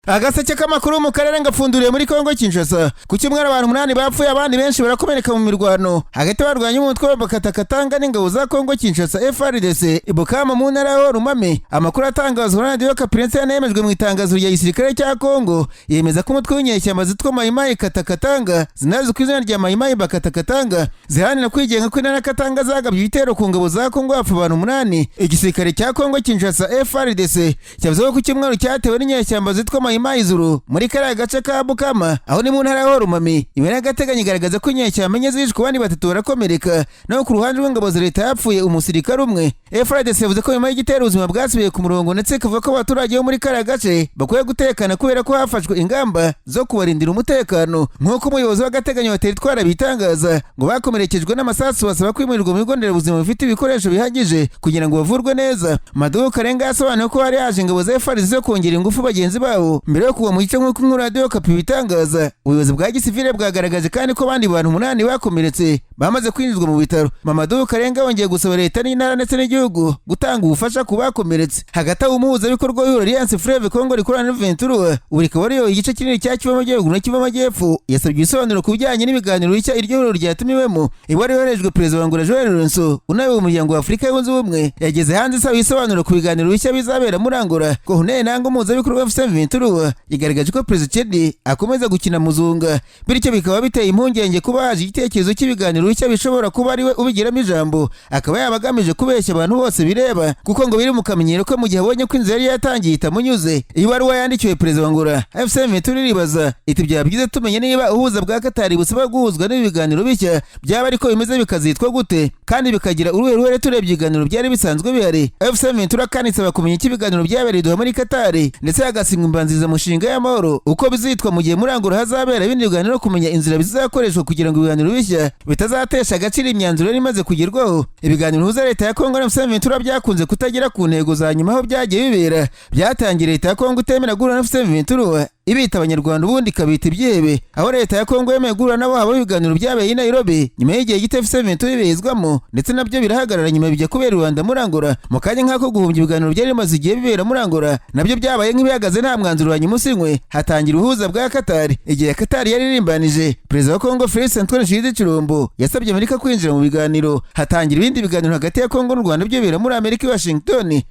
Agaseke k'amakuru mu Karere ngafunduriye muri Kongo Kinshasa. Ku cyumweru abantu 8 bapfuye abandi benshi barakomereka mu mirwano hagati barwanya umutwe wa Bakatakatanga n'ingabo za Kongo Kinshasa FARDC ibukama mu ntara ya Rumame. Amakuru atangazwa na Radio Kapirense yanemejwe mu itangazo rya gisirikare cya Kongo yemeza ko umutwe w'inyeshyamba zitwa Mayimayi Katakatanga zinazi ku izina rya Mayimayi Bakatakatanga zihanira kwigenga ko intara Katanga zagabye ibitero ku ngabo za Kongo hapfa abantu 8. Igisirikare cya Kongo Kinshasa FARDC cyavuze ko ku cyumweru cyatewe n'inyeshyamba zitwa Mayimayi Zuru muri Kera gace ka Bukama aho ni mu ntara ya Rumame. Imwe y'agateganyo igaragaza ko inyeshyamba enye zishwe abandi 3 barakomereka naho ku ruhande rw'ingabo za leta yapfuye umusirikare umwe. FARDC yavuze ko nyuma y'igitero ubuzima bwasubiye ku murongo ndetse kavuga ko abaturage bo muri Kera gace bakwiye gutekana kubera ko hafashwe ingamba zo kubarindira umutekano nk'uko umuyobozi w'agateganyo wa teritwari bitangaza ngo bakomerekejwe n'amasasu basaba kwimurirwa mu bigo nderabuzima bifite ibikoresho bihagije kugira ngo bavurwe neza. Maduka Karenga yasobanuye ko hari haje ingabo za FARDC zo kongera ingufu bagenzi babo mbere yo kuva mu gice nk'uko inkuru Radio Kapi bitangaza. Ubuyobozi bwa gisivile bwagaragaje kandi ko abandi bantu 8 bakomeretse bamaze kwinjizwa mu bitaro. Maduka Karenga wongeye gusaba leta n'intara ndetse n'igihugu gutanga ubufasha ku bakomeretse. Hagati aho umuhuzabikorwa w'ihuriro Alliance Fleuve Congo rikorana n'Ventura buri kabariyo igice kinini cya Kivu Amajyaruguru na Kivu Amajyepfo yasabye ibisobanuro ku bijyanye n'ibiganiro bishya iryo huriro ryatumiwemo. Iwari yoherejwe Perezida wa Angola Joel Lourenço unayoboye umuryango wa Afurika yunze ubumwe yageze hanze isaba ibisobanuro ku biganiro bishya bizabera muri Angola. Ko Hunene Nango umuhuzabikorwa wa Ventura yigaragaje ko Perezida Tshisekedi akomeza gukina muzunga bityo bikaba biteye impungenge kuba haje igitekerezo cy'ibiganiro bishya bishobora kuba ari we ubigiramo ijambo akaba yabagamije kubeshya abantu bose bireba kuko ngo biri mu kamenyero ko mu gihe abonye ko inzira yari yatangiye itamunyuze. Ibaruwa yandikiwe Perezida wa Angola Ventura iribaza iti byabyize tumenye niba uhuza bwa Katari busaba guhuzwa n'ibiganiro bishya byaba ariko bimeze bikazitwa gute kandi bikagira uruhere turebye ibiganiro byari bisanzwe bihari. Ventura kandi isaba kumenya iki ibiganiro byabereye Doha muri Katari ndetse hagasinga imbanziriza mushinga y'amahoro uko bizitwa mu gihe muri Angola hazabera ibindi biganiro kumenya inzira bizakoreshwa kugira ngo ibiganiro bishya bitazatesha agaciro imyanzuro yari imaze kugerwaho. Ibiganiro huza leta ya Kongo na Ventura byakunze kutagera ku ntego za nyuma aho byagiye bibera byatangiye leta ya Kongo itemera guhura na Ventura ibita abanyarwanda ubundi kabita ibyebe aho leta ya Kongo yemeye guhura nabo habo ibiganiro byabaye i Nairobi nyuma y'igihe gito Ventura ibezwamo ndetse nabyo birahagarara nyuma bijya kubera Rwanda muri Angola. Mu kanya nk'ako guhumbya ibiganiro byari bimaze igihe bibera muri Angola nabyo byabaye nk'ibihagaze nta mwanzuro wa nyumusinywe hatangira ubuhuza bwa Katari. Igihe Katari yari irimbanije Perezida wa Kongo Felix Antoine Tshisekedi yasabye Amerika kwinjira mu biganiro hatangira ibindi biganiro hagati ya Kongo n'u Rwanda byo bibera muri Amerika i Washington.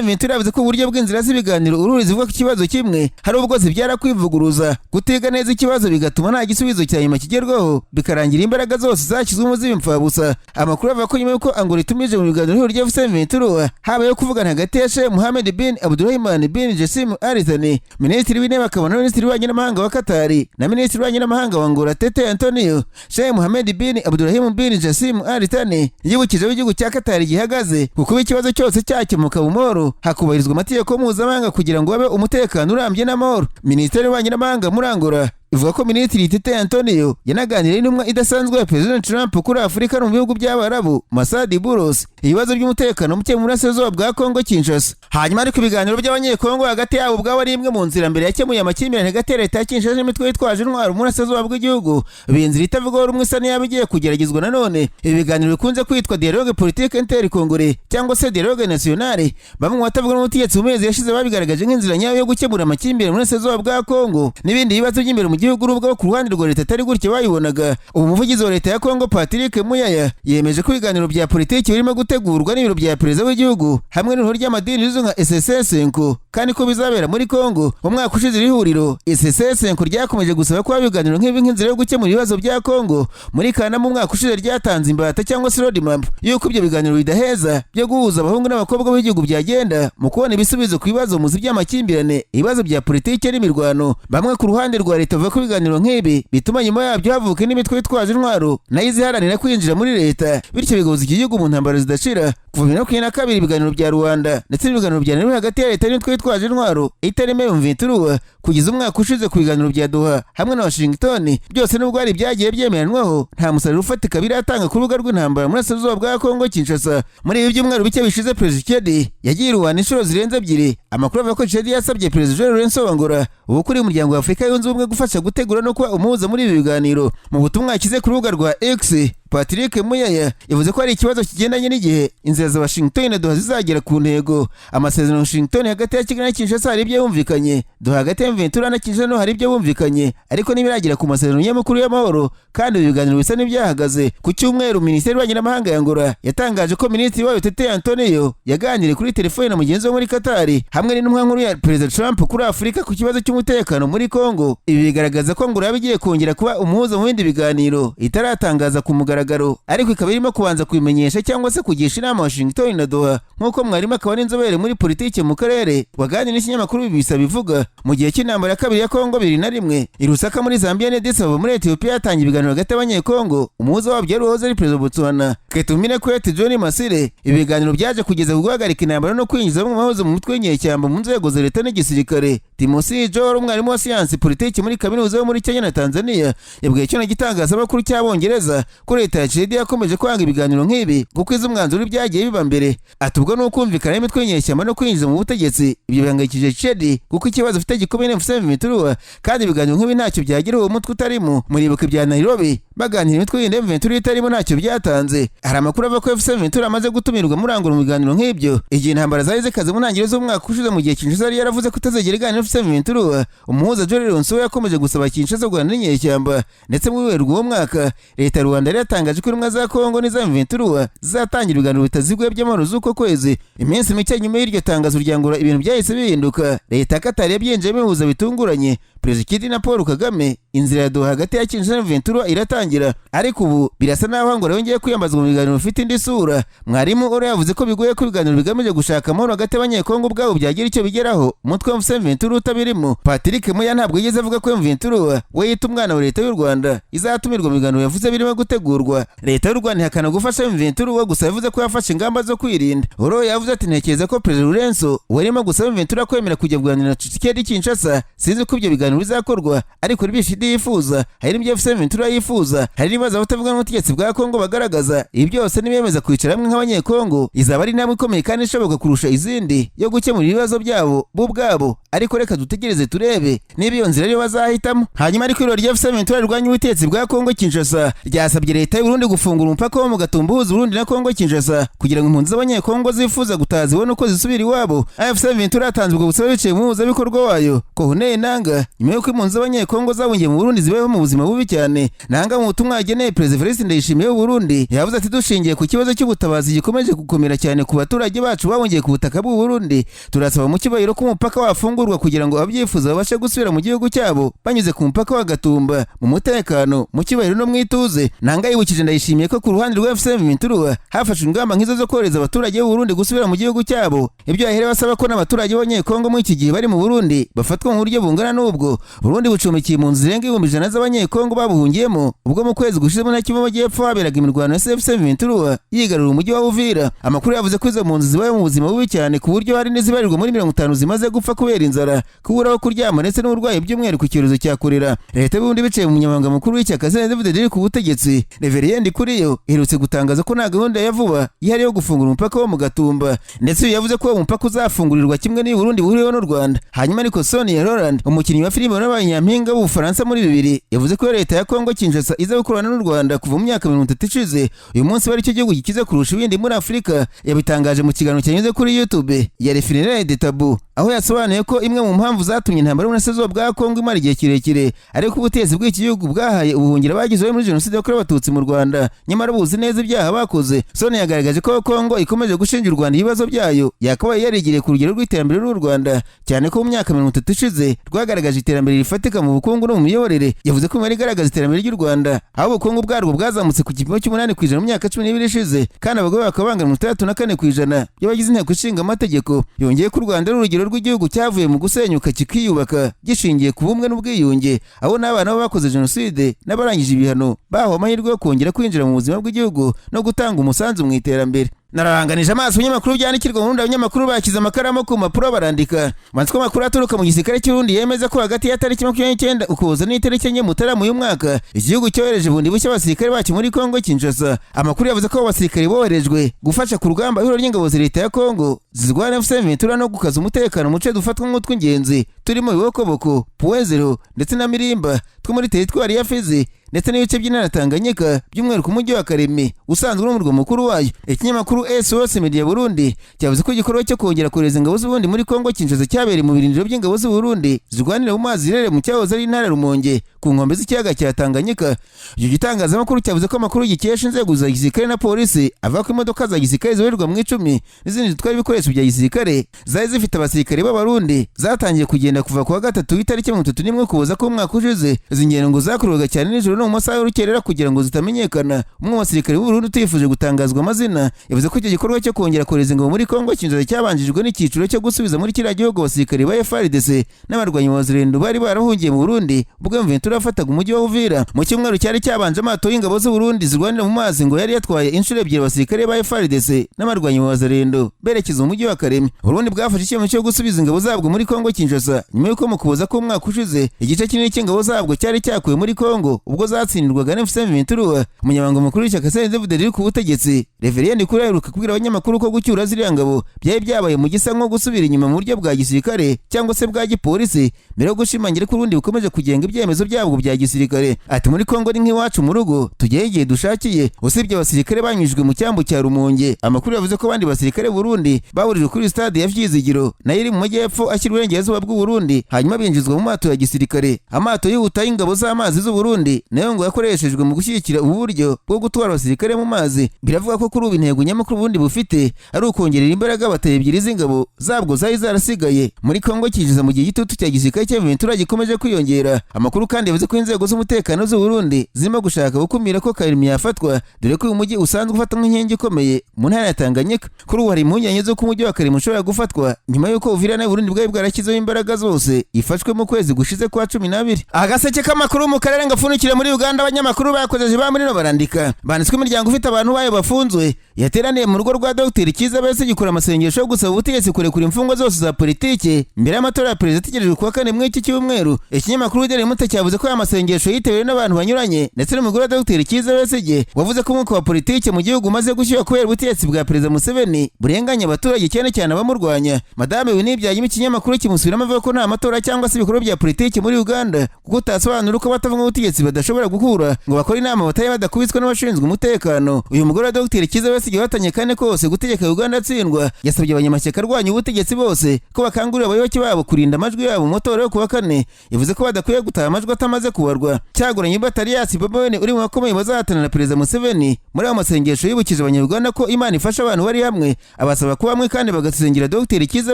Ventura yavuze ko uburyo bw'inzira z'ibiganiro ururizi zivuga ku kibazo kimwe hari ubwo zibyara kwivuguruza gutiga neza ikibazo bigatuma nta gisubizo cya nyuma kigerwaho bikarangira imbaraga zose zashyizwemo z'imfabusa. Amakuru avuga ko nyuma y'uko Angola itumije mu biganiro rya Ventura habayeho kuvugana hagati ya Sheikh Mohammed bin Abdulrahman bin Jassim Al Thani Minisitiri w'Intebe akaba na Minisitiri w'Ububanyi n'Amahanga wa Katari na Minisitiri w'Ububanyi n'Amahanga wa Angola Tete Antonio. Sheikh Mohammed bin Abdulrahman bin Jassim Al Thani yibukije igihugu cya Katari gihagaze kuko ikibazo cyose cyakemuka mu mahoro hakubahirizwa amategeko mpuzamahanga kugira ngo habe umutekano urambye n'amahoro. Minisitiri w'Ububanyi n'Amahanga muri Angola ivuga ko Minisitiri Tete Antonio yanaganiriye n'intumwa idasanzwe ya President Trump kuri Afurika no mu bihugu by'Abarabu Masadi Bose ibibazo by'umutekano muke mu burasirazuba bwa Kongo Kinshasa. Hanyuma ariko ibiganiro by'Abanyekongo hagati yabo ubwabo ari imwe mu nzira mbere yakemuye amakimbirane hagati ya leta ya Kinshasa n'imitwe yitwaje intwaro mu burasirazuba bw'igihugu binzira itavugaho rumwe isa n'iyaba igiye kugeragezwa nanone. Ibi biganiro bikunze kwitwa dialogue politique intercongolais cyangwa se dialogue nationale bamwe mu batavuga n'ubutegetsi mu mezi yashize babigaragaje nk'inzira nyayo yo gukemura amakimbirane mu burasirazuba bwa Kongo n'ibindi bibazo by'imbere mu gihugu n'ubwo ku ruhande rwa leta atari gutya bayibonaga. Ubu umuvugizi wa leta ya Kongo Patrick Muyaya yemeje ko ibiganiro bya politiki birimo gutegurwa n'ibiro bya perezida w'igihugu hamwe n'ihuriro ry'amadini rizwi nka SSS5 kandi ko bizabera muri Kongo. Mu mwaka ushize iri huriro SSS5 ryakomeje gusaba ko ibiganiro nk'ibi nk'inzira yo gukemura ibibazo bya Kongo. Muri Kanama mu mwaka ushize ryatanze imbata cyangwa se roadmap y'uko ibyo biganiro bidaheza byo guhuza abahungu n'abakobwa b'igihugu byagenda mu kubona ibisubizo ku bibazo muzi by'amakimbirane ibibazo bya politiki n'imirwano. Bamwe ku ruhande rwa leta bavuga ko ibiganiro nk'ibi bituma nyuma yabyo havuka n'imitwe yitwaje intwaro nayo iziharanira kwinjira muri leta bityo bigahuza iki gihugu mu ntambara zidashira. Kuva 2022 ibiganiro bya Rwanda ndetse n'ibiganiro bya Nairobi hagati ya leta n'imitwe yitwaje intwaro itaremewe Ventura kugeza umwaka ushize ku biganiro bya Doha hamwe na Washington byose nubwo ari byagiye byemeranwaho nta musaruro ufatika biratanga ku rubuga rw'intambara muri Burasirazuba bwa Kongo Kinshasa. Muri ibi byumweru bike bishize Perezida Tshisekedi yagiye Rwanda inshuro zirenze 2. Amakuru avuga ko Tshisekedi yasabye Perezida Joel Lourenço wa Angola ubu kuri umuryango wa Afurika yunze ubumwe gufasha gutegura no kuba umuhuza muri ibi biganiro. Mu butumwa yakize ku rubuga rwa X Patrick Muyaya yavuze ko ari ikibazo kigendanye n'igihe inzira za Washington na Doha zizagera ku ntego. Amasezerano Washington hagati ya Kigali na Kinshasa hari ibyo yumvikanye, Doha hagati ya M23 na Kinshasa no hari ibyo bumvikanye, ariko ntibiragera ku masezerano y'amakuru y'amahoro, kandi ibiganiro bisa n'ibyahagaze. Ku cyumweru Minisiteri y'Ububanyi n'Amahanga ya Angola yatangaje ko Minisitiri wayo Tete Antonio yaganiriye kuri telefone na mugenzi we muri Qatar hamwe n'intumwa nkuru ya Perezida Trump kuri Afurika ku kibazo cy'umutekano muri Kongo. Ibi bigaragaza ko Angola yabigiye kongera kuba umuhuza mu bindi biganiro itaratangaza ku mugaragaro, ariko ikaba irimo kubanza kubimenyesha cyangwa se kugisha inama Washington na Doha, nk'uko mwarimu akaba n'inzobere muri politike mu karere waganiriye n'ikinyamakuru BBC bivuga. Mu gihe cy'intambara ya kabiri ya Kongo 2001 i Lusaka muri Zambia na Addis Ababa muri Ethiopia hatangiye ibiganiro hagati y'Abanyekongo. Umuhuza wabyo yari uwahoze ari Perezida Botswana Ketumine Kwete John Masire. Ibi biganiro byaje kugeza ku guhagarika intambara no kwinjiza bamwe mahoze mu mutwe w'inyeshyamba mu nzego za leta n'igisirikare. Timosi Joel, umwarimu wa siyansi politiki muri kaminuza yo muri Kenya na Tanzania, yabwiye cyo gitangazamakuru cy'Abongereza ko leta ya Chad yakomeje kwanga ibiganiro nk'ibi kuko izo umwanzuro byagiye biba mbere. Atubwo no kumvikana imitwe y'inyeshyamba no kwinjiza mu butegetsi, ibyo bihangayikije Chad kuko ikibazo afite gikomeye M23, kandi ibiganiro nk'ibi ntacyo byagira uwo mutwe utarimo. Muribuka ibya Nairobi baganira imitwe M23 itarimo ntacyo byatanze. Hari amakuru ava ko M23 amaze gutumirwa muri Angola mu biganiro nk'ibyo igihe intambara zari zikaze mu ntangiriro z'umwaka ushize, mu gihe Kinshasa yari yaravuze ko itazegera iganira M23. Umuhuza Joel Lonso yakomeje gusaba Kinshasa guhana n'inyeshyamba, ndetse mu Werurwe uwo mwaka leta ya Rwanda yari yatangaje ko intumwa za Kongo n'iza M23 zizatangira ibiganiro bitaziguye by'amahoro z'uko kwezi. Iminsi mike nyuma y'iryo tangazo rya Angola ibintu byahise bihinduka. Leta ya Qatar yabyinjiyemo ibihuza bitunguranye. Perezida Kidi na Paul Kagame, inzira ya Doha hagati ya Kinshasa na M23 iratangira, ariko ubu birasa naho Angola yongeye kwiyambazwa mu biganiro bifite indi sura. Mwarimu Oro yavuze ko bigoye ko ibiganiro bigamije gushaka amahoro hagati y'Abanyekongo ubwabo byagira icyo bigeraho umutwe wa M23 utabirimo. Patrick Muya ntabwo yigeze avuga ko M23 we yita umwana wa leta y'u Rwanda izatumirwa mu biganiro yavuze birimo gutegurwa. Leta y'u Rwanda ihakana gufasha M23, gusa yavuze ko yafashe ingamba zo kwirinda. Oro yavuze ati ntekereza ko Perezida Lorenzo warimo gusaba M23 kwemera kujya kuganira na Tshisekedi Kinshasa. Sinzi ko ibyo biganiro bizakorwa, ariko ribishidi yifuza, hari n'ibyo M23 yifuza, hari n'ibibazo abatavuga n'ubutegetsi bwa Kongo bagaragaza. Ibi byose nibemeza kwicara hamwe nk'Abanyekongo izaba ari intambwe ikomeye kandi ishoboka kurusha izindi yo gukemura ibibazo byabo bo ubwabo. Ariko reka dutegereze turebe niba iyo nzira ariyo bazahitamo. Hanyuma ariko iryo rya M23 rirwanya ubutegetsi bwa Kongo Kinshasa ryasabye leta y'u Burundi gufungura umupaka wo mu Gatumba uhuza Burundi na Kongo Kinshasa kugira ngo impunzi z'Abanyekongo zifuza gutaha zibone uko zisubira iwabo. M23 yatanzwe ubwo busabe biciye mu muhuzabikorwa wayo Kohoneye Nanga, nyuma y'uko impunzi z'Abanyekongo zabungiye mu Burundi zibayeho mu buzima bubi cyane. Nanga mu butumwa yageneye Perezida Evariste Ndayishimiye w'u Burundi yavuze ati dushingiye ku kibazo cy'ubutabazi gikomeje gukomera cyane ku baturage bacu babungiye ku butaka bw'u Burundi, turasaba mu cyubahiro ko umupaka wafungurwa kugira ngo abyifuza babashe gusubira mu gihugu cyabo banyuze ku mupaka wa Gatumba mu mutekano, mu cyubahiro no mu ituze. Nanga yibukije Ndayishimiye ko ku ruhande rwa M23 hafashwe ingamba nk'izo zo kohereza abaturage b'u Burundi gusubira mu gihugu cyabo. Ibyo yahere basaba ko n'abaturage b'Abanyekongo muri iki gihe bari mu Burundi bafatwa mu buryo bungana n'ubwo. Burundi bucumbikiye impunzi zirenga 100,000 z'Abanyekongo babuhungiyemo ubwo mu kwezi gushize muri Kivu Majyepfo haberaga imirwano ya M23 yigarura umujyi wa Uvira. Amakuru yavuze ko izo mpunzi zibaye mu buzima bubi cyane ku buryo hari n'izibarirwa muri 50 zimaze gupfa kubera inzara, kubura aho kuryama ndetse n'uburwayi by'umwihariko ku cyorezo cya Korera. Leta y'Uburundi biciye mu munyamabanga mukuru w'ishyaka CNDD riri ku butegetsi Reverien Kuriyo iherutse gutangaza ko nta gahunda ya vuba ihari yo gufungura umupaka wo mu Gatumba, ndetse yavuze ko uwo mupaka uzafungurirwa kimwe n'u Burundi buhuriweho n'u Rwanda. Hanyuma ariko Sonia Roland, umukinnyi wa filime n'abanyampinga b'Ubufaransa muri bibiri, yavuze ko leta ya Kongo Kinshasa iza gukorana n'u Rwanda kuva mu myaka 30 ishize. Uyu munsi bari cyo gihugu gikize kurusha ibindi muri Afurika. Yabitangaje mu kiganiro cyanyuze kuri YouTube ya Refinere de Tabu, aho yasobanuye ko imwe mu mpamvu zatumye intambara y'uburasirazuba bwa Kongo imara igihe kirekire ariko ubutegetsi bw'iki gihugu bwahaye ubuhungiro bagize muri jenoside yakorewe abatutsi mu Rwanda, nyamara buzi neza ibyaha bakoze. Sonia yagaragaje ko Kongo ikomeje gushinja u Rwanda ibibazo byayo, yakabaye yarigiriye ku rugero rw'iterambere rw'u Rwanda, cyane ko mu myaka 30 ishize rwagaragaje iterambere rifatika mu bukungu no mu miyoborere. Yavuze ko imari igaragaza iterambere ry'u Rwanda aho ubukungu bwarwo bwazamutse ku gipimo cy'8% mu myaka 12 ishize, kandi abagore bakabangana 34% y'abagize inteko ishinga amategeko. Yongeye ko u Rwanda ari urugero rw'igihugu cyavuye mu gusenyuka kikiyubaka gishingiye ku bumwe n'ubwiyunge, abo n'abana bakoze jenoside n'abarangije ibihano bahawe amahirwe yo kongera kwinjira mu buzima bw'igihugu no gutanga umusanzu mu iterambere. Nararanganije amaso ibinyamakuru byandikirwa mu Burundi. Abanyamakuru bakize amakaramu ku mpapuro barandika. Mansiko makuru aturuka mu gisirikare cy'u Burundi yemeza ko hagati ya tariki 29 Ukuboza n'itariki 4 Mutarama uyu mwaka igihugu cyohereje bundi bushya abasirikare bacyo muri Kongo Kinshasa. Amakuru yavuze ko abasirikare boherejwe gufasha ku rugamba ihuriro ry'ingabo za leta ya Kongo zirwana M23 no gukaza umutekano mu duce dufatwa nk'utw'ingenzi turimo Ibokoboko, Puwezero ndetse na Mirimba two muri teritwari ya Fizi ndetse n'ibice by'intara Tanganyika by'umwihariko umujyi wa Karere usanzwe n'umurwa mukuru wayo. Ikinyamakuru SOS Media Burundi cyavuze ko igikorwa cyo kongera kohereza ingabo z'Uburundi muri Kongo Kinshasa cyabereye mu birindiro by'ingabo z'Uburundi zirwanira mu mazi rere mu cyahoze ari intara Rumonge ku nkombe z'ikiyaga cya Tanganyika. Icyo gitangazamakuru cyavuze ko amakuru gikesha inzego za gisirikare na polisi avuga ko imodoka za gisirikare zibarirwa mu 10 n'izindi zitwara ibikoresho bya gisirikare zari zifite abasirikare b'Abarundi zatangiye kugenda kuva kuwa gatatu w'itariki 31 Ukuboza ko umwaka ushize. Izi ngendo ngo zakorwaga cyane nijoro no mu masaha y'urukerera kugira ngo zitamenyekana. Umwe mu basirikare b'Uburundi utifuje gutangazwa amazina yavuze ko icyo gikorwa cyo kongera kohereza ingabo muri Kongo Kinshasa cyabanjijwe n'icyiciro cyo gusubiza muri kiriya gihugu abasirikare ba FARDC n'abarwanyi ba Wazalendo bari barahungiye mu Burundi ubwo M23 yafataga umujyi wa Uvira. Mu cyumweru cyari cyabanje amato y'ingabo z'Uburundi zirwanira mu mazi ngo yari yatwaye inshuro ebyiri abasirikare ba FARDC n'abarwanyi ba Wazalendo berekeza umujyi wa Karere. Uburundi bwafashe icyemezo cyo gusubiza ingabo zabwo muri Kongo Kinshasa nyuma y'uko mu Kuboza ko umwaka ushize igice kinini cy'ingabo zabwo cyari cyakuwe muri Kongo ubwo zatsindirwaga n'M23. Umunyamabanga mukuru w'ishyaka CNDD riri ku butegetsi Reverend Kera aheruka kubwira abanyamakuru ko gucyura ziriya ngabo byari byabaye mu gisa nko gusubira inyuma mu buryo bwa gisirikare cyangwa se bwa gipolisi mbere yo gushimangira ko Uburundi bukomeje kugenga ibyemezo byabwo bya gisirikare. Ati muri Kongo ni nk'iwacu mu rugo tugeye igihe dushakiye. Usibye abasirikare banyujwe mu cyambu cya Rumonge, amakuru yavuze ko abandi basirikare Burundi baburijwe kuri stade ya Vyizigiro nayo iri mu majyepfo ashyira uburengerazuba bw'u Burundi hanyuma binjizwa mu mato ya gisirikare. Amato y'ubutayi ingabo z'amazi z'u Burundi nayo ngo yakoreshejwe mu gushyigikira ubu buryo bwo gutwara abasirikare mu mazi. Biravuga ko kuri ubu intego nyamukuru Burundi bufite ari ukongerera imbaraga abateye ebyiri z'ingabo zabwo zari zarasigaye muri Kongo Kinshasa mu gihe igitutu cya gisirikare cy'Abanyekongo gikomeje kwiyongera. Amakuru kandi yavuze ko inzego z'umutekano z'u Burundi zirimo gushaka gukumira ko Karere yafatwa dore ko uyu mujyi usanzwe ufata nk'inkingi ikomeye mu ntara ya Tanganyika. Kuri ubu hari impungenge zo ko umujyi wa Karere ushobora gufatwa nyuma y'uko Uvira na Burundi bwari bwarashyizeho imbaraga zose ifashwe mu kwezi gushize kwa 12. Agaseke k'amakuru mu Karere ngafunikire muri Uganda. Abanyamakuru bakojeje ba muri no barandika banditswe imiryango ufite abantu bayo bafunzwe yateraniye mu rugo rwa Dr. Kiza Bose gikora amasengesho yo gusaba ubutegetsi kurekura imfungwa zose za politike mbere y'amatora ya perezida ategerejwe kuwa 4 mw'iki cyumweru. Ikinyamakuru Daily Monitor cyavuze ko aya masengesho yitabiriwe n'abantu banyuranye ndetse n'umugore wa Dr. Kiza Bose wavuze ko umwuka wa politike mu gihugu umaze gushyuha kubera ubutegetsi bwa perezida Museveni burenganya abaturage cyane cyane abamurwanya. Madame Winnie ikinyamakuru kimusubiramo avuga ko nta matora cyangwa se ibikorwa bya politike muri Uganda kuko utasobanura uko batavuga ubutegetsi badashobora gukura ngo bakore inama bataye badakubitswe n'abashinzwe umutekano. Uyu mugore wa Dr. Kiza Bose watanye kane kose gutegeka Uganda atsindwa yasabye abanyamashyaka arwanya ubutegetsi bose ko bakangurira abayoboke babo kurinda amajwi yabo mu matora yo kuwa 4. Yavuze ko badakwiye gutaha amajwi atamaze kubarwa. Cyaguranye Batarias Babone uri mu bakomeye bazahatana na perezida Museveni muri ayo masengesho yibukije abanyarwanda ko Imana ifasha abantu bari hamwe, abasaba kuba hamwe kandi bagasengera Dr. Kiza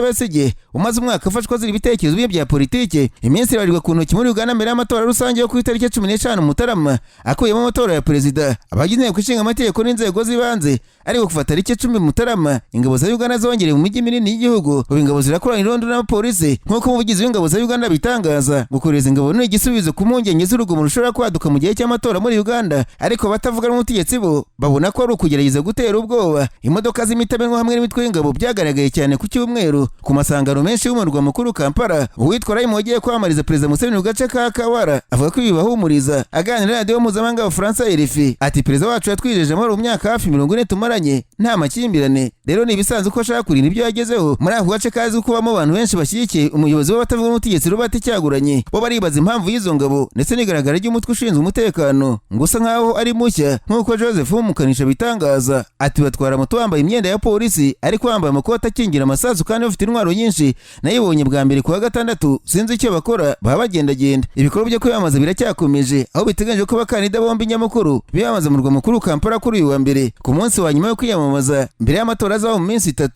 Bose umaze umwaka afashwa ziri ibitekerezo bye bya politike. Iminsi irarirwa ku ntoki muri Uganda mbere y'amatora rusange yo ku itariki 15 Mutarama akuyemo amatora ya perezida. Abagize kwishinga amategeko n'inzego z'ibanze ariko kuva tariki 10 Mutarama ingabo za Uganda zongereye mu mijyi minini y'igihugu. Ubu ingabo zirakorana irondo n'abapolisi nk'uko umuvugizi w'ingabo za Uganda bitangaza. Gukoreza ingabo ni igisubizo ku mpungenge z'urugomo rushobora kwaduka mu gihe cy'amatora muri Uganda, ariko batavuga n'umutegetsi bo babona ko ari ukugerageza gutera ubwoba. Imodoka z'imitamenwa hamwe n'imitwe y'ingabo byagaragaye cyane ku cyumweru ku masangano menshi y'umurwa mukuru Kampala. Uwitwa Raymond wagiye kwamariza perezida Museveni mu gace ka Kawara avuga ko ibibahumuriza. Aganira na radio mpuzamahanga y'Abafaransa RFI ati perezida wacu yatwijeje amahoro mu myaka hafi 40 tumaranye nta makimbirane. Rero ni ibisanzwe ko ashaka kurinda ibyo yagezeho muri ako gace kazi kubamo abantu benshi bashyigikiye umuyobozi w'abatavuga n'ubutegetsi Robert Cyaguranye. Bo baribaza impamvu y'izo ngabo ndetse n'igaragara ry'umutwe ushinzwe umutekano ngo usa nkaho ari mushya nk'uko Joseph Mukanisha bitangaza. Ati batwara moto bambaye imyenda ya polisi ariko bambaye amakoti akingira amasasu kandi bafite intwaro nyinshi. Nayibonye bwa mbere kuwa 6 sinzi icyo bakora baba bagendagenda. Ibikorwa byo kwiyamamaza biracyakomeje aho biteganyije ko abakandida bombi nyamukuru biyamamaza mu murwa mukuru Kampala kuri uyu wa mbere ku munsi wa nyuma yo kwiyamamaza mbere y'amatora azaba mu minsi 3.